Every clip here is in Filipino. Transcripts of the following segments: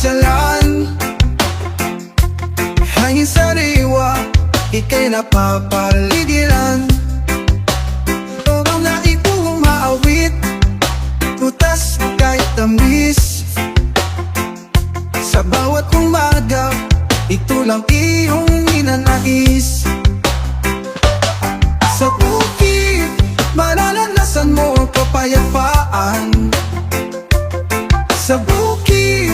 pasyalan. Hangin sariwa, ika'y napapaligiran. Parang naipong maawit, butas kahit tamis. Sa bawat umaga, ito lang iyong ninanais. Sa bukid, mararanasan mo ang kapayapaan. Sa bukid,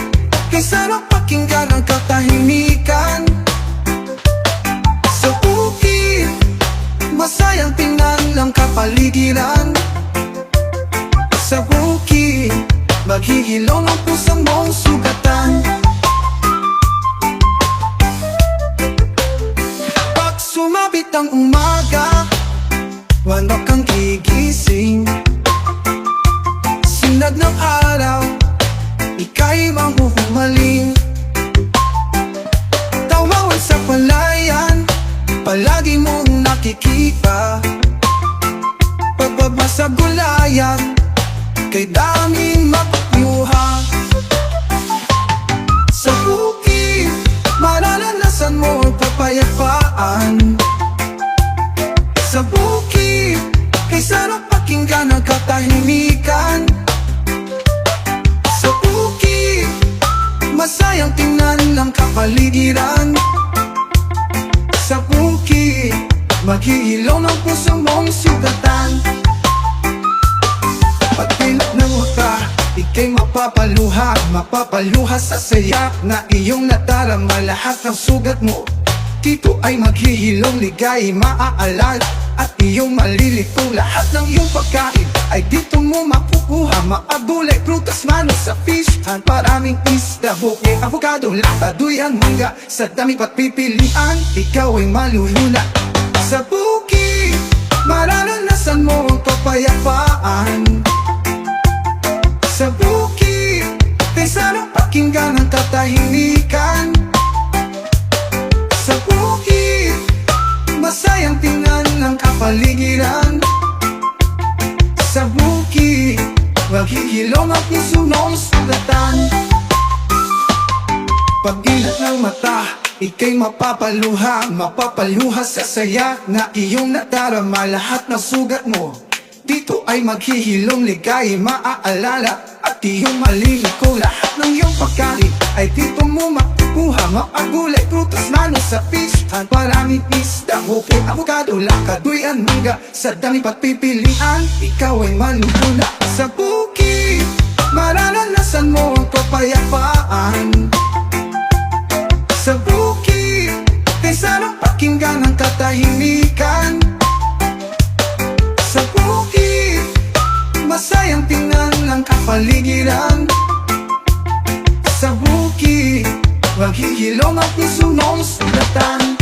kay sarap pakinggan ang katahimikan. Sa bukid, masayang tingnan ng kapaligiran. Sa bukid, maghihilom ang pusang mong sugatan. Pag sumabit ang umaga, wala kang gigising. Sinag ng araw, ika'y mahuhumaling. Tawawan sa palayan, palagi mong nakikita. Pagbaba sa gulayan, kay daming makukuha. Sa bukid, mararanasan mo ang kapayapaan. Sa bukid, kay sarap pakinggan ang katahimikan. Sa bukid, masayang tingnan ng kapaligiran. Sa bukid, maghihilom ang puso mong sugatan. Pagpilot ng mata, ika'y mapapaluha. Mapapaluha sa saya na iyong nadarama. Lahat ng sugat mo dito ay maghihilom, ligay maaalala. At iyong malilito, lahat ng iyong pagkain ay dito mo makukuha. Mga gulay, prutas, manos sa fishhan, maraming isda, buke, avocado, lata, duyan, mangga. Sa dami pat pipilian, ikaw ay malulula. Sa bukid, mararanasan mo ang kapayapaan. Sa bukid, kay sarap pakinggan ang katahimikan. Sa bukid, masayang tingnan ng kapaligiran. Sa bukid, maghihilom ang puso mong sugatan. Pag-ilat ng mata, ika'y mapapaluha. Mapapaluha sa saya na iyong nadarama. Lahat ng sugat mo dito ay maghihilom, ligay maaalala. At iyong maliliko, lahat ng iyong pagkain ay dito mo makukuha. Mga gulay, prutas, manos sa fishhan, maraming isda, buke, avocado, laka, duyan, mangga. Sa dami pat pipilian, ikaw ay malulula. Sa bukid, mararanasan mo ang kapayapaan. Sa bukid, kay sarap pakinggan ang katahimikan. Sa bukid, masayang tingnan ng kapaligiran. Sa bukid, maghihilom ang puso mong sugatan.